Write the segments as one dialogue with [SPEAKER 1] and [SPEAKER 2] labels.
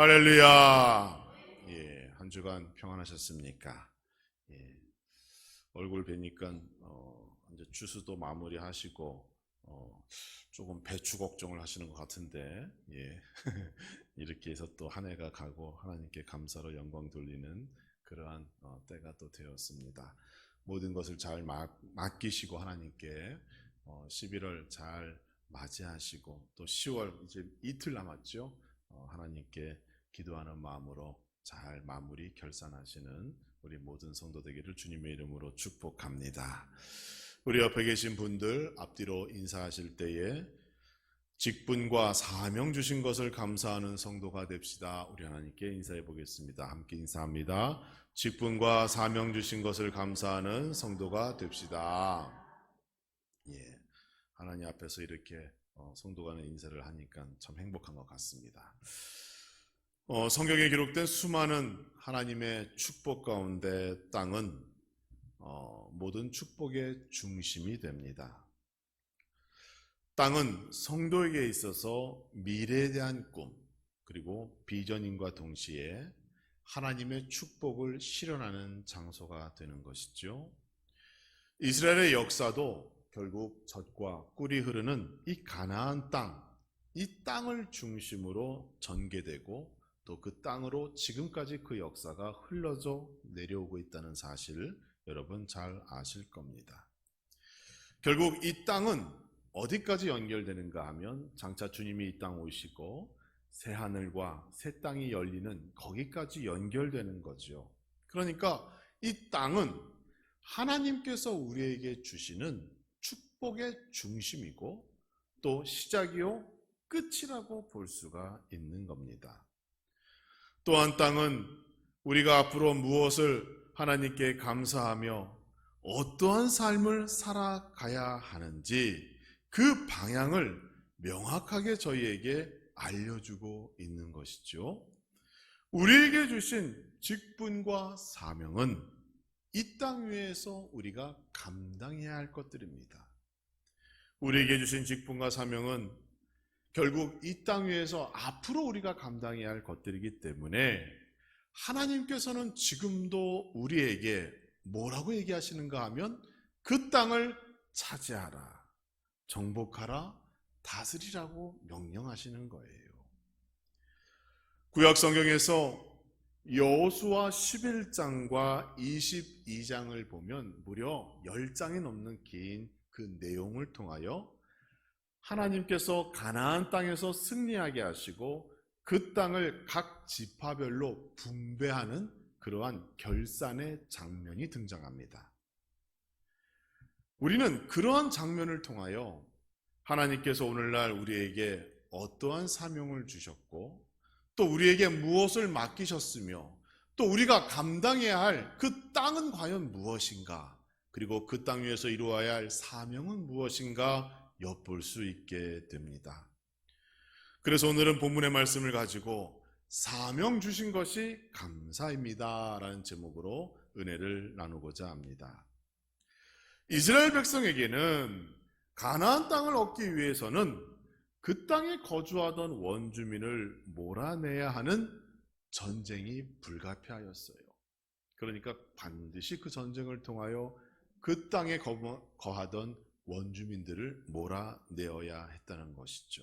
[SPEAKER 1] 할렐루야. 예, 한 주간 평안하셨습니까? 예, 얼굴 뵈니까 이제 추수도 마무리하시고 조금 배추 걱정을 하시는 것 같은데, 예, 이렇게 해서 또 한 해가 가고 하나님께 감사로 영광 돌리는 그러한 때가 또 되었습니다. 모든 것을 잘 맡기시고 하나님께 11월 잘 맞이하시고 또 10월 이제 이틀 남았죠. 하나님께 기도하는 마음으로 잘 마무리 결산하시는 우리 모든 성도 되기를 주님의 이름으로 축복합니다. 우리 옆에 계신 분들 앞뒤로 인사하실 때에 직분과 사명 주신 것을 감사하는 성도가 됩시다. 우리 하나님께 인사해 보겠습니다. 함께 인사합니다. 직분과 사명 주신 것을 감사하는 성도가 됩시다. 예, 하나님 앞에서 이렇게 성도 간의 인사를 하니까 참 행복한 것 같습니다. 성경에 기록된 수많은 하나님의 축복 가운데 땅은 모든 축복의 중심이 됩니다. 땅은 성도에게 있어서 미래에 대한 꿈 그리고 비전임과 동시에 하나님의 축복을 실현하는 장소가 되는 것이죠. 이스라엘의 역사도 결국 젖과 꿀이 흐르는 이 가나안 땅, 이 땅을 중심으로 전개되고 또 그 땅으로 지금까지 그 역사가 흘러져 내려오고 있다는 사실 여러분 잘 아실 겁니다. 결국 이 땅은 어디까지 연결되는가 하면 장차 주님이 이 땅 오시고 새 하늘과 새 땅이 열리는 거기까지 연결되는 거죠. 그러니까 이 땅은 하나님께서 우리에게 주시는 축복의 중심이고 또 시작이요 끝이라고 볼 수가 있는 겁니다. 또한 땅은 우리가 앞으로 무엇을 하나님께 감사하며 어떠한 삶을 살아가야 하는지 그 방향을 명확하게 저희에게 알려주고 있는 것이죠. 우리에게 주신 직분과 사명은 이 땅 위에서 우리가 감당해야 할 것들입니다. 우리에게 주신 직분과 사명은 결국 이 땅 위에서 앞으로 우리가 감당해야 할 것들이기 때문에 하나님께서는 지금도 우리에게 뭐라고 얘기하시는가 하면 그 땅을 차지하라, 정복하라, 다스리라고 명령하시는 거예요. 구약 성경에서 여호수아 11장과 22장을 보면 무려 10장이 넘는 긴 그 내용을 통하여 하나님께서 가나안 땅에서 승리하게 하시고 그 땅을 각 지파별로 분배하는 그러한 결산의 장면이 등장합니다. 우리는 그러한 장면을 통하여 하나님께서 오늘날 우리에게 어떠한 사명을 주셨고 또 우리에게 무엇을 맡기셨으며 또 우리가 감당해야 할 그 땅은 과연 무엇인가, 그리고 그 땅 위에서 이루어야 할 사명은 무엇인가 엿볼 수 있게 됩니다. 그래서 오늘은 본문의 말씀을 가지고 사명 주신 것이 감사입니다 라는 제목으로 은혜를 나누고자 합니다. 이스라엘 백성에게는 가나안 땅을 얻기 위해서는 그 땅에 거주하던 원주민을 몰아내야 하는 전쟁이 불가피하였어요. 그러니까 반드시 그 전쟁을 통하여 그 땅에 거하던 원주민들을 몰아내어야 했다는 것이죠.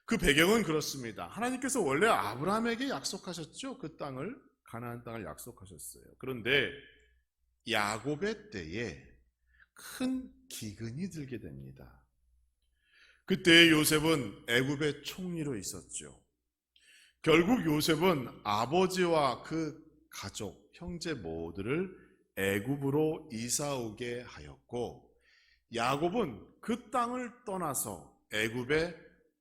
[SPEAKER 1] 그 배경은 그렇습니다. 하나님께서 원래 아브라함에게 약속하셨죠. 그 땅을, 가나안 땅을 약속하셨어요. 그런데 야곱의 때에 큰 기근이 들게 됩니다. 그때 요셉은 애굽의 총리로 있었죠. 결국 요셉은 아버지와 그 가족, 형제 모두를 애굽으로 이사오게 하였고 야곱은 그 땅을 떠나서 애굽의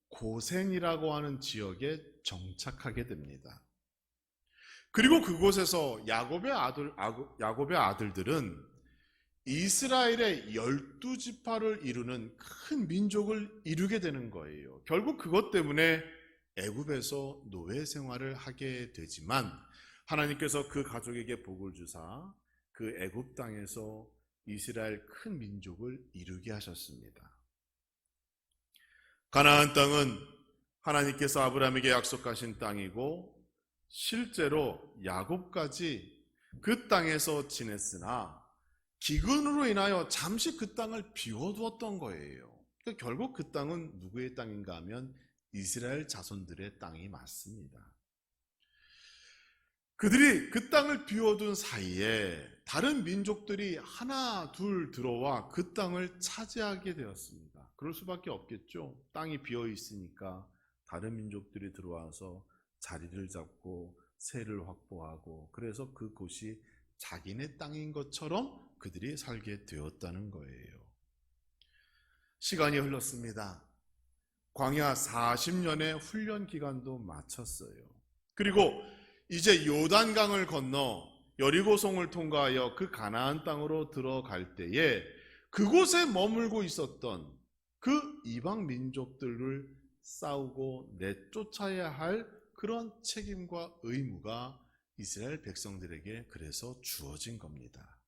[SPEAKER 1] 고센이라고 하는 지역에 정착하게 됩니다. 그리고 그곳에서 야곱의 아들들은 이스라엘의 12지파를 이루는 큰 민족을 이루게 되는 거예요. 결국 그것 때문에 애굽에서 노예 생활을 하게 되지만 하나님께서 그 가족에게 복을 주사 그 애굽 땅에서 이스라엘 큰 민족을 이루게 하셨습니다. 가나안 땅은 하나님께서 아브라함에게 약속하신 땅이고 실제로 야곱까지 그 땅에서 지냈으나 기근으로 인하여 잠시 그 땅을 비워두었던 거예요. 그러니까 결국 그 땅은 누구의 땅인가 하면 이스라엘 자손들의 땅이 맞습니다. 그들이 그 땅을 비워둔 사이에 다른 민족들이 하나 둘 들어와 그 땅을 차지하게 되었습니다. 그럴 수밖에 없겠죠. 땅이 비어 있으니까 다른 민족들이 들어와서 자리를 잡고 세를 확보하고, 그래서 그곳이 자기네 땅인 것처럼 그들이 살게 되었다는 거예요. 시간이 흘렀습니다. 광야 40년의 훈련 기간도 마쳤어요. 그리고 이제 요단강을 건너 여리고성을 통과하여 그 가나안 땅으로 들어갈 때에 그곳에 머물고 있었던 그 이방 민족들을 싸우고 내쫓아야 할 그런 책임과 의무가 이스라엘 백성들에게 그래서 주어진 겁니다.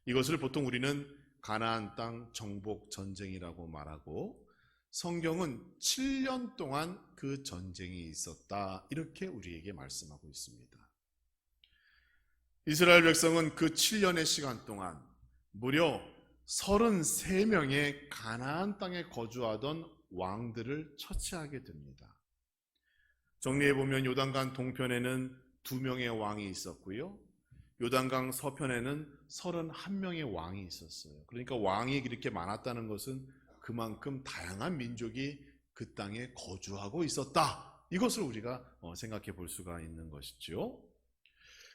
[SPEAKER 1] 이것을 보통 우리는 가나안 땅 정복 전쟁이라고 말하고, 성경은 7년 동안 그 전쟁이 있었다, 이렇게 우리에게 말씀하고 있습니다. 이스라엘 백성은 그 7년의 시간 동안 무려 33명의 가나안 땅에 거주하던 왕들을 처치하게 됩니다. 정리해보면 요단강 동편에는 2명의 왕이 있었고요, 요단강 서편에는 31명의 왕이 있었어요. 그러니까 왕이 이렇게 많았다는 것은 그만큼 다양한 민족이 그 땅에 거주하고 있었다, 이것을 우리가 생각해 볼 수가 있는 것이죠.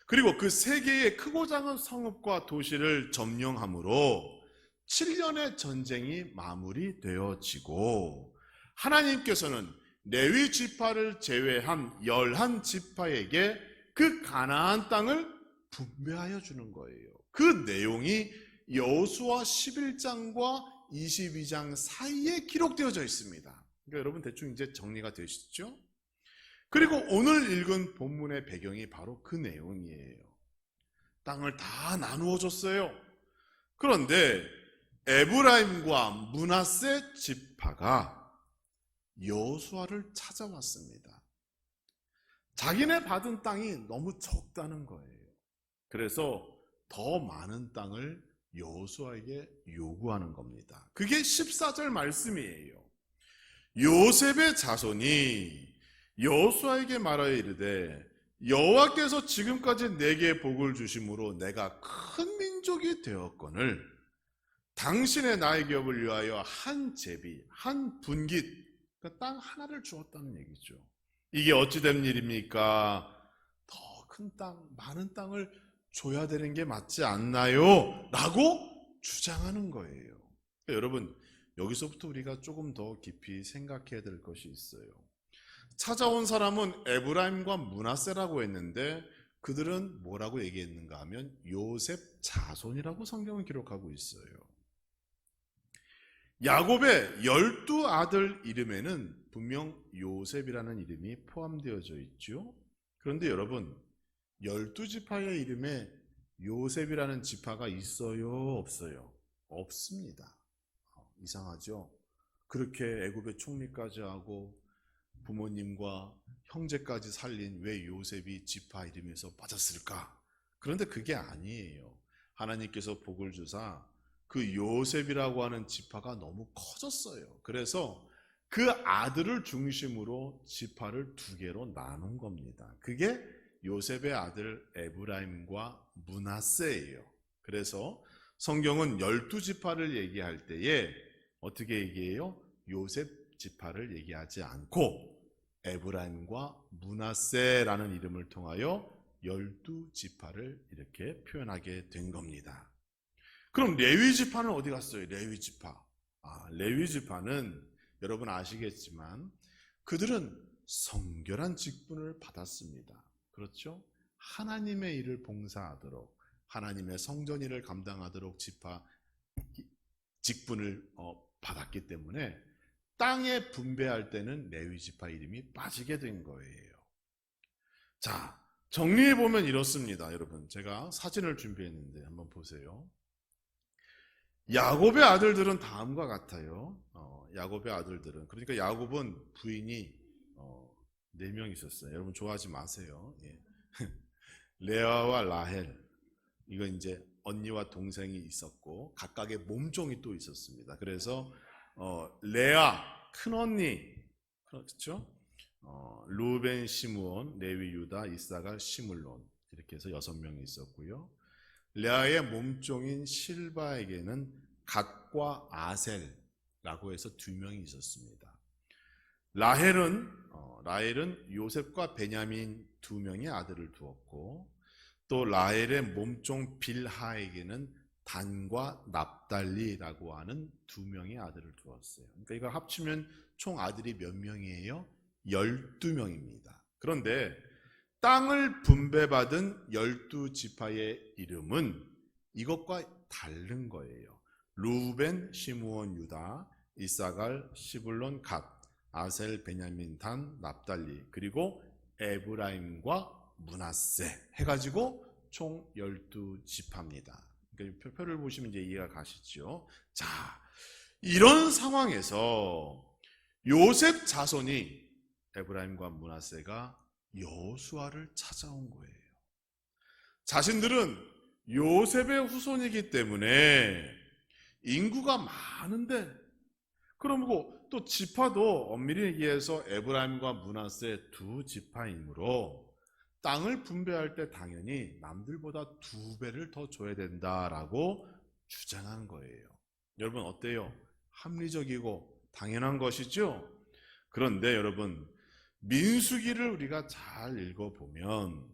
[SPEAKER 1] 그리고 그 세 개의 크고 작은 성읍과 도시를 점령함으로 7년의 전쟁이 마무리되어지고, 하나님께서는 레위 지파를 제외한 11지파에게 그 가나안 땅을 분배하여 주는 거예요. 그 내용이 여호수아 11장과 22장 사이에 기록되어져 있습니다. 그러니까 여러분 대충 이제 정리가 되시죠? 그리고 오늘 읽은 본문의 배경이 바로 그 내용이에요. 땅을 다 나누어 줬어요. 그런데 에브라임과 므낫세 지파가 여호수아를 찾아왔습니다. 자기네 받은 땅이 너무 적다는 거예요. 그래서 더 많은 땅을 여호수아에게 요구하는 겁니다. 그게 14절 말씀이에요. 요셉의 자손이 여호수아에게 말하여 이르되 여호와께서 지금까지 내게 복을 주심으로 내가 큰 민족이 되었거늘 당신의 나의 기업을 위하여 한 제비, 한 분깃, 그러니까 땅 하나를 주었다는 얘기죠. 이게 어찌된 일입니까? 더 큰 땅, 많은 땅을 줘야 되는 게 맞지 않나요? 라고 주장하는 거예요. 그러니까 여러분, 여기서부터 우리가 조금 더 깊이 생각해야 될 것이 있어요. 찾아온 사람은 에브라임과 므낫세라고 했는데 그들은 뭐라고 얘기했는가 하면 요셉 자손이라고 성경은 기록하고 있어요. 야곱의 12아들 이름에는 분명 요셉이라는 이름이 포함되어져 있죠. 그런데 여러분, 12지파의 이름에 요셉이라는 지파가 있어요, 없어요? 없습니다. 이상하죠? 그렇게 애굽의 총리까지 하고 부모님과 형제까지 살린 왜 요셉이 지파 이름에서 빠졌을까? 그런데 그게 아니에요. 하나님께서 복을 주사 그 요셉이라고 하는 지파가 너무 커졌어요. 그래서 그 아들을 중심으로 지파를 2개로 나눈 겁니다. 그게 요셉의 아들 에브라임과 므낫세예요. 그래서 성경은 12지파를 얘기할 때에 어떻게 얘기해요? 요셉 지파를 얘기하지 않고 에브라임과 므낫세라는 이름을 통하여 12지파를 이렇게 표현하게 된 겁니다. 그럼 레위 지파는 어디 갔어요? 레위 지파. 레위 지파는 여러분 아시겠지만 그들은 성결한 직분을 받았습니다. 그렇죠? 하나님의 일을 봉사하도록, 하나님의 성전 일을 감당하도록 지파 직분을 받았기 때문에 땅에 분배할 때는 레위 지파 이름이 빠지게 된 거예요. 자, 정리해 보면 이렇습니다. 여러분, 제가 사진을 준비했는데 한번 보세요. 야곱의 아들들은 다음과 같아요. 야곱의 아들들은, 그러니까 야곱은 부인이 네 명 있었어요. 여러분 좋아하지 마세요. 예. 레아와 라헬, 이거 이제 언니와 동생이 있었고 각각의 몸종이 또 있었습니다. 그래서 레아 큰 언니, 그렇죠? 루벤, 시므온, 레위, 유다, 이사갈, 시물론, 이렇게 해서 6명이 있었고요. 레아의 몸종인 실바에게는 갓과 아셀라고 해서 2명이 있었습니다. 라헬은 요셉과 베냐민 2명의 아들을 두었고, 또 라헬의 몸종 빌하에게는 단과 납달리라고 하는 2명의 아들을 두었어요. 그러니까 이걸 합치면 총 아들이 몇 명이에요? 12명입니다. 그런데 땅을 분배받은 12지파의 이름은 이것과 다른 거예요. 루벤, 시므온, 유다, 이사갈, 시불론, 갓, 아셀, 베냐민, 단, 납달리, 그리고 에브라임과 므낫세 해가지고 총 12지파입니다. 그러니까 표를 보시면 이제 이해가 가시죠. 자, 이런 상황에서 요셉 자손이 에브라임과 므낫세가 여호수아를 찾아온 거예요. 자신들은 요셉의 후손이기 때문에 인구가 많은데, 그러고 또 지파도 엄밀히 얘기해서 에브라임과 므낫세 2지파이므로 땅을 분배할 때 당연히 남들보다 2배를 더 줘야 된다라고 주장한 거예요. 여러분 어때요? 합리적이고 당연한 것이죠? 그런데 여러분, 민수기를 우리가 잘 읽어보면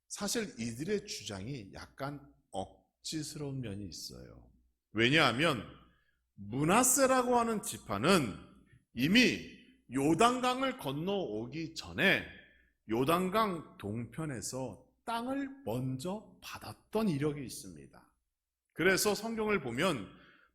[SPEAKER 1] 사실 이들의 주장이 약간 억지스러운 면이 있어요. 왜냐하면 므낫세라고 하는 지파는 이미 요단강을 건너오기 전에 요단강 동편에서 땅을 먼저 받았던 이력이 있습니다. 그래서 성경을 보면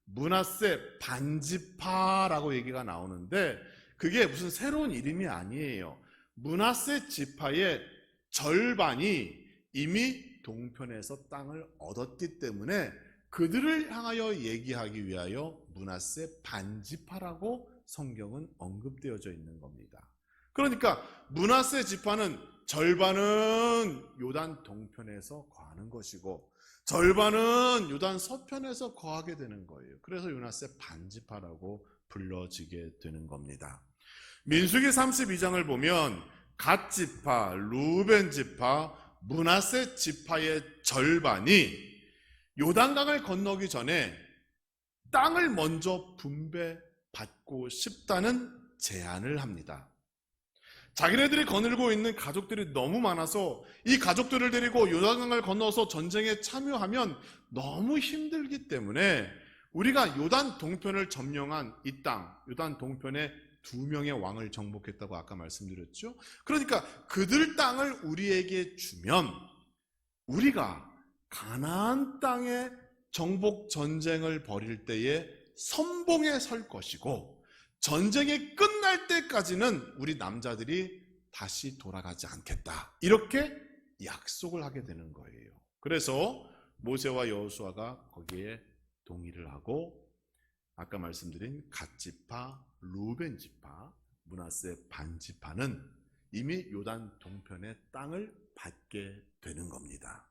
[SPEAKER 1] 므낫세 반지파라고 얘기가 나오는데 그게 무슨 새로운 이름이 아니에요. 므낫세 지파의 절반이 이미 동편에서 땅을 얻었기 때문에 그들을 향하여 얘기하기 위하여 므낫세 반지파라고 성경은 언급되어져 있는 겁니다. 그러니까 므낫세 지파는 절반은 요단 동편에서 거하는 것이고 절반은 요단 서편에서 거하게 되는 거예요. 그래서 므낫세 반지파라고 불러지게 되는 겁니다. 민수기 32장을 보면 갓 지파, 루벤 지파, 므낫세 지파의 절반이 요단강을 건너기 전에 땅을 먼저 분배받고 싶다는 제안을 합니다. 자기네들이 거느리고 있는 가족들이 너무 많아서 이 가족들을 데리고 요단강을 건너서 전쟁에 참여하면 너무 힘들기 때문에 우리가 요단 동편을 점령한 이 땅, 요단 동편에 2명의 왕을 정복했다고 아까 말씀드렸죠. 그러니까 그들 땅을 우리에게 주면 우리가 가나안 땅에 정복 전쟁을 벌일 때에 선봉에 설 것이고 전쟁이 끝날 때까지는 우리 남자들이 다시 돌아가지 않겠다. 이렇게 약속을 하게 되는 거예요. 그래서 모세와 여호수아가 거기에 동의를 하고 아까 말씀드린 갓지파, 루벤지파, 므낫세 반지파는 이미 요단 동편의 땅을 받게 되는 겁니다.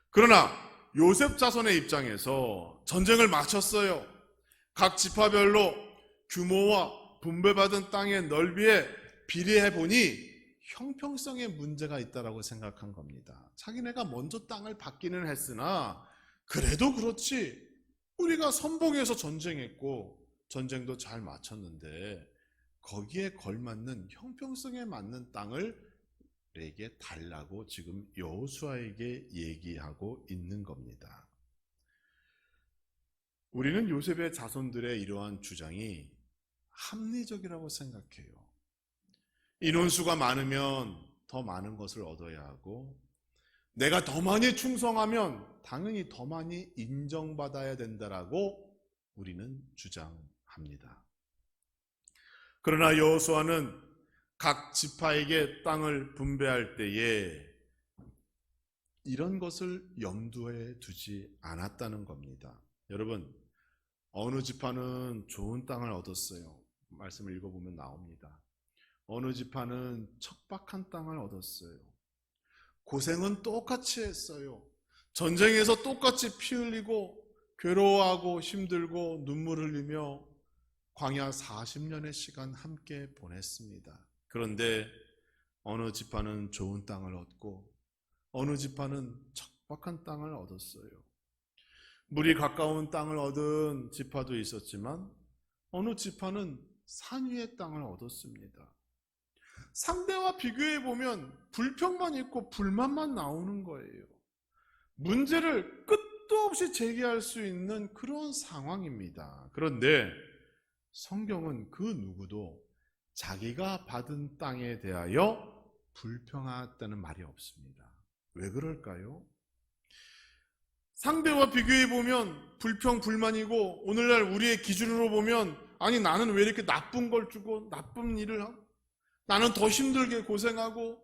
[SPEAKER 1] 그러나 요셉 자손의 입장에서 전쟁을 마쳤어요. 각 지파별로 규모와 분배받은 땅의 넓이에 비례해 보니 형평성에 문제가 있다고 생각한 겁니다. 자기네가 먼저 땅을 받기는 했으나 그래도 그렇지 우리가 선봉에서 전쟁했고 전쟁도 잘 마쳤는데 거기에 걸맞는 형평성에 맞는 땅을 에게 달라고 지금 여호수아에게 얘기하고 있는 겁니다. 우리는 요셉의 자손들의 이러한 주장이 합리적이라고 생각해요. 인원수가 많으면 더 많은 것을 얻어야 하고 내가 더 많이 충성하면 당연히 더 많이 인정받아야 된다라고 우리는 주장합니다. 그러나 여호수아는 각 지파에게 땅을 분배할 때에 이런 것을 염두에 두지 않았다는 겁니다. 여러분, 어느 지파는 좋은 땅을 얻었어요. 말씀을 읽어보면 나옵니다. 어느 지파는 척박한 땅을 얻었어요. 고생은 똑같이 했어요. 전쟁에서 똑같이 피 흘리고 괴로워하고 힘들고 눈물 흘리며 광야 40년의 시간 함께 보냈습니다. 그런데 어느 지파는 좋은 땅을 얻고 어느 지파는 척박한 땅을 얻었어요. 물이 가까운 땅을 얻은 지파도 있었지만 어느 지파는 산 위의 땅을 얻었습니다. 상대와 비교해 보면 불평만 있고 불만만 나오는 거예요. 문제를 끝도 없이 제기할 수 있는 그런 상황입니다. 그런데 성경은 그 누구도 자기가 받은 땅에 대하여 불평하다는 말이 없습니다. 왜 그럴까요? 상대와 비교해 보면 불평, 불만이고 오늘날 우리의 기준으로 보면 아니 나는 왜 이렇게 나쁜 걸 주고 나쁜 일을 하고 나는 더 힘들게 고생하고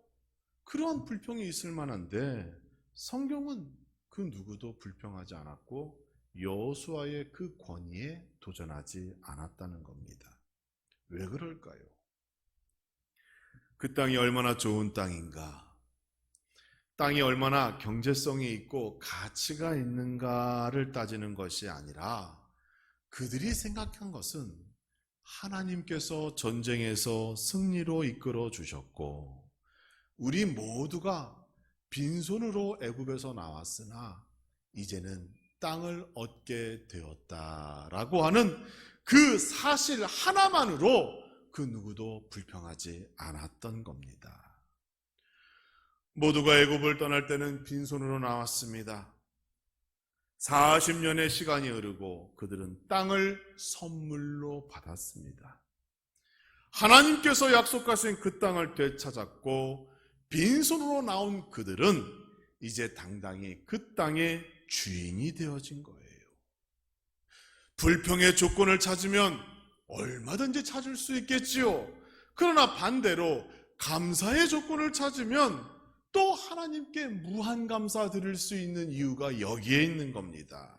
[SPEAKER 1] 그런 불평이 있을 만한데 성경은 그 누구도 불평하지 않았고 여호수아의 그 권위에 도전하지 않았다는 겁니다. 왜 그럴까요? 그 땅이 얼마나 좋은 땅인가? 땅이 얼마나 경제성이 있고 가치가 있는가를 따지는 것이 아니라 그들이 생각한 것은 하나님께서 전쟁에서 승리로 이끌어 주셨고 우리 모두가 빈손으로 애굽에서 나왔으나 이제는 땅을 얻게 되었다라고 하는 그 사실 하나만으로 그 누구도 불평하지 않았던 겁니다. 모두가 애굽을 떠날 때는 빈손으로 나왔습니다. 40년의 시간이 흐르고 그들은 땅을 선물로 받았습니다. 하나님께서 약속하신 그 땅을 되찾았고 빈손으로 나온 그들은 이제 당당히 그 땅의 주인이 되어진 거예요. 불평의 조건을 찾으면 얼마든지 찾을 수 있겠지요. 그러나 반대로 감사의 조건을 찾으면 또 하나님께 무한 감사 드릴 수 있는 이유가 여기에 있는 겁니다.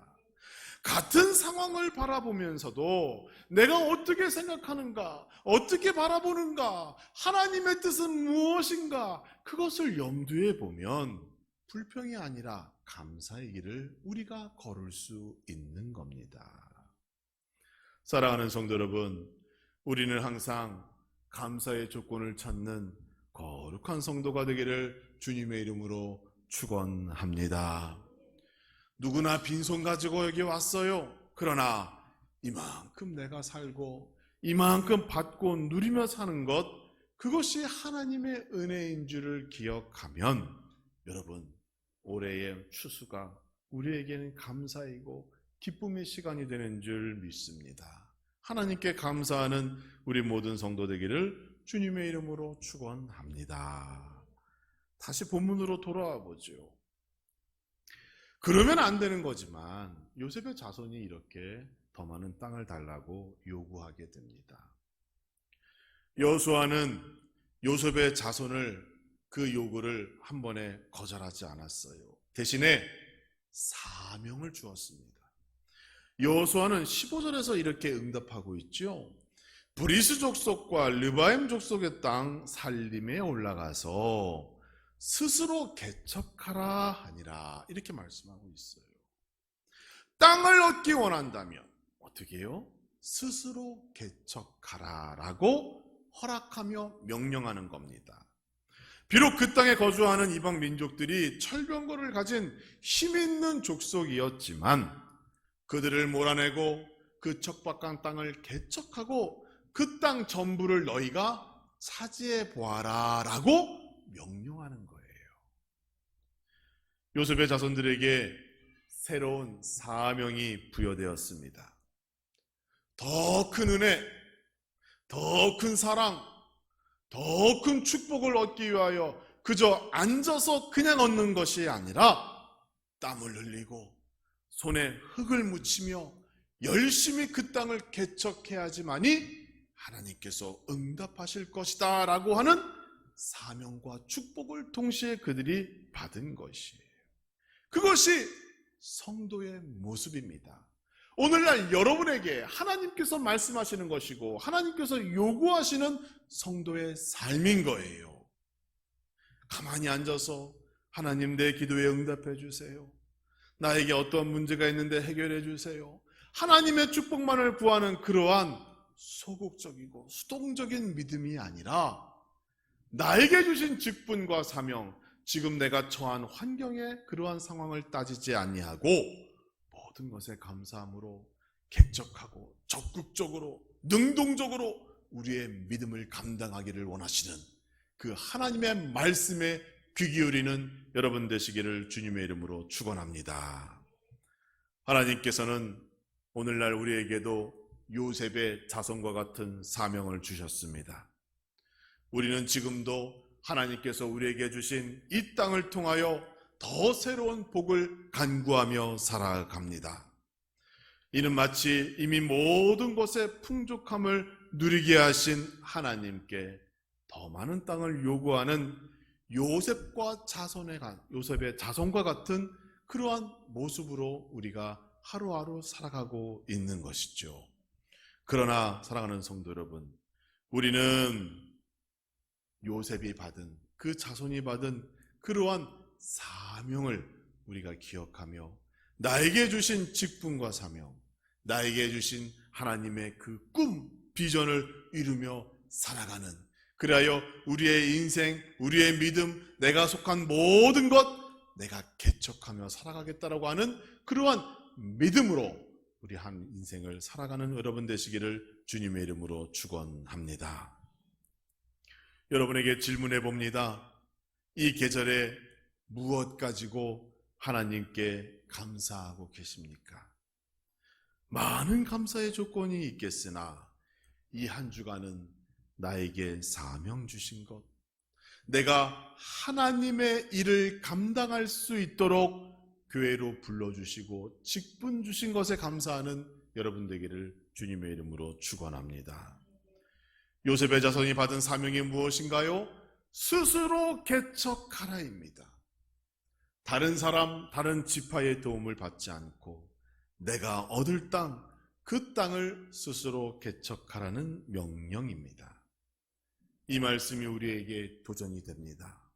[SPEAKER 1] 같은 상황을 바라보면서도 내가 어떻게 생각하는가, 어떻게 바라보는가, 하나님의 뜻은 무엇인가, 그것을 염두에 보면 불평이 아니라 감사의 길을 우리가 걸을 수 있는 겁니다. 사랑하는 성도 여러분, 우리는 항상 감사의 조건을 찾는 거룩한 성도가 되기를 주님의 이름으로 축원합니다. 누구나 빈손 가지고 여기 왔어요. 그러나 이만큼 내가 살고 이만큼 받고 누리며 사는 것, 그것이 하나님의 은혜인 줄을 기억하면 여러분, 올해의 추수가 우리에게는 감사이고 기쁨의 시간이 되는 줄 믿습니다. 하나님께 감사하는 우리 모든 성도 되기를 주님의 이름으로 축원합니다. 다시 본문으로 돌아와 보죠. 그러면 안 되는 거지만 요셉의 자손이 이렇게 더 많은 땅을 달라고 요구하게 됩니다. 여호수아는 요셉의 자손을 그 요구를 한 번에 거절하지 않았어요. 대신에 사명을 주었습니다. 여호수아는 15절에서 이렇게 응답하고 있죠. 브리스 족속과 르바임 족속의 땅 살림에 올라가서 스스로 개척하라 하니라, 이렇게 말씀하고 있어요. 땅을 얻기 원한다면 어떻게 해요? 스스로 개척하라 라고 허락하며 명령하는 겁니다. 비록 그 땅에 거주하는 이방 민족들이 철병거를 가진 힘있는 족속이었지만 그들을 몰아내고 그 척박한 땅을 개척하고 그 땅 전부를 너희가 차지해 보아라 라고 명령하는 거예요. 요셉의 자손들에게 새로운 사명이 부여되었습니다. 더 큰 은혜, 더 큰 사랑, 더 큰 축복을 얻기 위하여 그저 앉아서 그냥 얻는 것이 아니라 땀을 흘리고 손에 흙을 묻히며 열심히 그 땅을 개척해야지만이 하나님께서 응답하실 것이다 라고 하는 사명과 축복을 동시에 그들이 받은 것이에요. 그것이 성도의 모습입니다. 오늘날 여러분에게 하나님께서 말씀하시는 것이고 하나님께서 요구하시는 성도의 삶인 거예요. 가만히 앉아서 하나님 내 기도에 응답해 주세요. 나에게 어떤 문제가 있는데 해결해 주세요. 하나님의 축복만을 구하는 그러한 소극적이고 수동적인 믿음이 아니라 나에게 주신 직분과 사명, 지금 내가 처한 환경에 그러한 상황을 따지지 아니하고 모든 것에 감사함으로 객적하고 적극적으로 능동적으로 우리의 믿음을 감당하기를 원하시는 그 하나님의 말씀에 귀 기울이는 여러분 되시기를 주님의 이름으로 축원합니다. 하나님께서는 오늘날 우리에게도 요셉의 자손과 같은 사명을 주셨습니다. 우리는 지금도 하나님께서 우리에게 주신 이 땅을 통하여 더 새로운 복을 간구하며 살아갑니다. 이는 마치 이미 모든 것의 풍족함을 누리게 하신 하나님께 더 많은 땅을 요구하는 요셉의 자손과 같은 그러한 모습으로 우리가 하루하루 살아가고 있는 것이죠. 그러나 사랑하는 성도 여러분, 우리는 요셉이 받은 그 자손이 받은 그러한 사명을 우리가 기억하며 나에게 주신 직분과 사명, 나에게 주신 하나님의 그 꿈, 비전을 이루며 살아가는, 그리하여 우리의 인생, 우리의 믿음, 내가 속한 모든 것 내가 개척하며 살아가겠다라고 하는 그러한 믿음으로 우리 한 인생을 살아가는 여러분 되시기를 주님의 이름으로 축원합니다. 여러분에게 질문해 봅니다. 이 계절에 무엇 가지고 하나님께 감사하고 계십니까? 많은 감사의 조건이 있겠으나 이 한 주간은 나에게 사명 주신 것, 내가 하나님의 일을 감당할 수 있도록 교회로 불러주시고 직분 주신 것에 감사하는 여러분 되기를 주님의 이름으로 축원합니다. 요셉의 자손이 받은 사명이 무엇인가요? 스스로 개척하라입니다. 다른 사람, 다른 지파의 도움을 받지 않고 내가 얻을 땅, 그 땅을 스스로 개척하라는 명령입니다. 이 말씀이 우리에게 도전이 됩니다.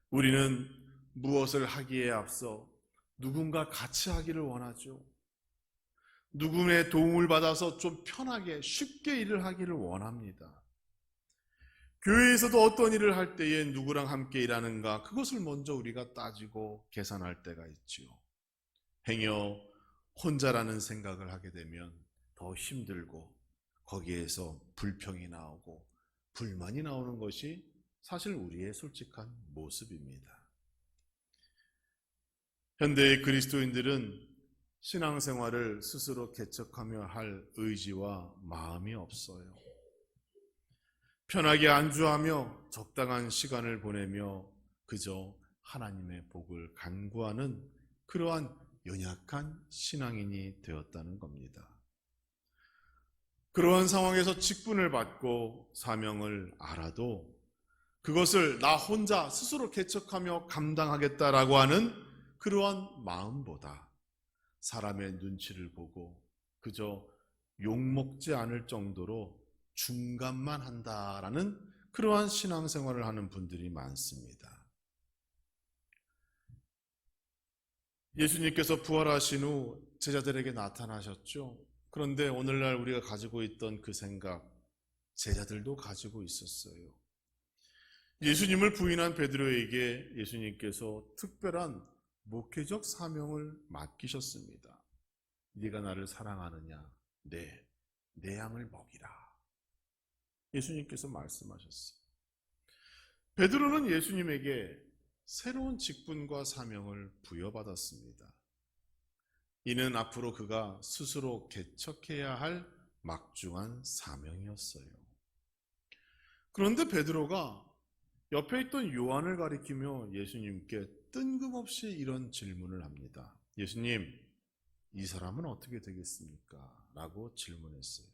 [SPEAKER 1] 우리는 무엇을 하기에 앞서 누군가 같이 하기를 원하죠. 누군가의 도움을 받아서 좀 편하게 쉽게 일을 하기를 원합니다. 교회에서도 어떤 일을 할 때에 누구랑 함께 일하는가, 그것을 먼저 우리가 따지고 계산할 때가 있지요. 행여 혼자라는 생각을 하게 되면 더 힘들고 거기에서 불평이 나오고 불만이 나오는 것이 사실 우리의 솔직한 모습입니다. 현대의 그리스도인들은 신앙생활을 스스로 개척하며 할 의지와 마음이 없어요. 편하게 안주하며 적당한 시간을 보내며 그저 하나님의 복을 간구하는 그러한 연약한 신앙인이 되었다는 겁니다. 그러한 상황에서 직분을 받고 사명을 알아도 그것을 나 혼자 스스로 개척하며 감당하겠다라고 하는 그러한 마음보다 사람의 눈치를 보고 그저 욕먹지 않을 정도로 중간만 한다라는 그러한 신앙생활을 하는 분들이 많습니다. 예수님께서 부활하신 후 제자들에게 나타나셨죠. 그런데 오늘날 우리가 가지고 있던 그 생각, 제자들도 가지고 있었어요. 예수님을 부인한 베드로에게 예수님께서 특별한 목회적 사명을 맡기셨습니다. 네가 나를 사랑하느냐? 네, 내 양을 먹이라. 예수님께서 말씀하셨어요. 베드로는 예수님에게 새로운 직분과 사명을 부여받았습니다. 이는 앞으로 그가 스스로 개척해야 할 막중한 사명이었어요. 그런데 베드로가 옆에 있던 요한을 가리키며 예수님께 뜬금없이 이런 질문을 합니다. 예수님, 이 사람은 어떻게 되겠습니까? 라고 질문했어요.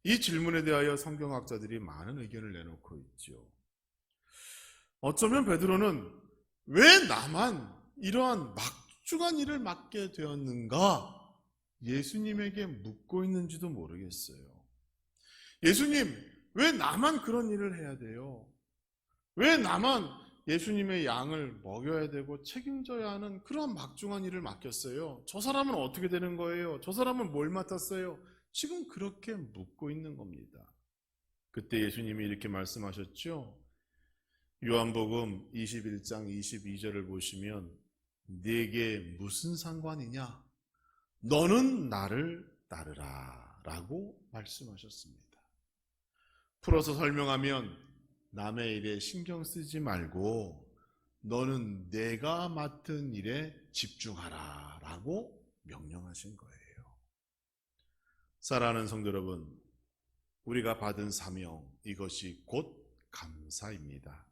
[SPEAKER 1] 이 질문에 대하여 성경학자들이 많은 의견을 내놓고 있죠. 어쩌면 베드로는 왜 나만 이러한 막중한 일을 맡게 되었는가 예수님에게 묻고 있는지도 모르겠어요. 예수님, 왜 나만 그런 일을 해야 돼요? 왜 나만 예수님의 양을 먹여야 되고 책임져야 하는 그런 막중한 일을 맡겼어요? 저 사람은 어떻게 되는 거예요? 저 사람은 뭘 맡았어요? 지금 그렇게 묻고 있는 겁니다. 그때 예수님이 이렇게 말씀하셨죠. 요한복음 21장 22절을 보시면 네게 무슨 상관이냐? 너는 나를 따르라 라고 말씀하셨습니다. 풀어서 설명하면 남의 일에 신경 쓰지 말고 너는 내가 맡은 일에 집중하라 라고 명령하신 거예요. 사랑하는 성도 여러분, 우리가 받은 사명, 이것이 곧 감사입니다.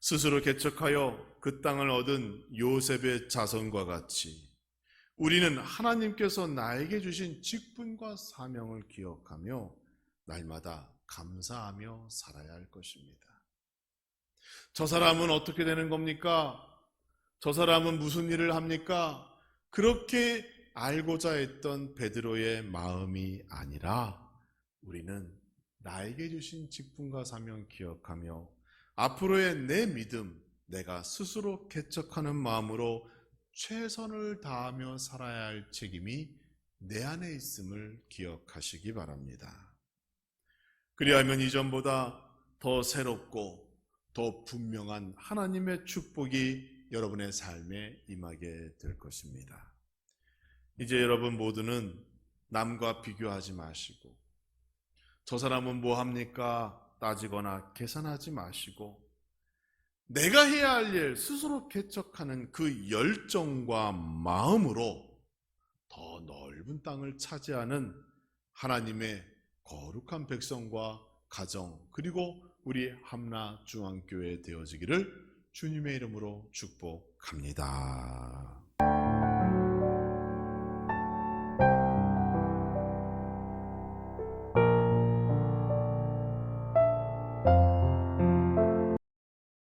[SPEAKER 1] 스스로 개척하여 그 땅을 얻은 요셉의 자손과 같이 우리는 하나님께서 나에게 주신 직분과 사명을 기억하며 날마다 감사하며 살아야 할 것입니다. 저 사람은 어떻게 되는 겁니까? 저 사람은 무슨 일을 합니까? 그렇게 알고자 했던 베드로의 마음이 아니라 우리는 나에게 주신 직분과 사명 기억하며 앞으로의 내 믿음, 내가 스스로 개척하는 마음으로 최선을 다하며 살아야 할 책임이 내 안에 있음을 기억하시기 바랍니다. 그리하면 이전보다 더 새롭고 더 분명한 하나님의 축복이 여러분의 삶에 임하게 될 것입니다. 이제 여러분 모두는 남과 비교하지 마시고 저 사람은 뭐 합니까? 따지거나 계산하지 마시고 내가 해야 할 일 스스로 개척하는 그 열정과 마음으로 더 넓은 땅을 차지하는 하나님의 거룩한 백성과 가정 그리고 우리 함나 중앙교회 되어지기를 주님의 이름으로 축복합니다.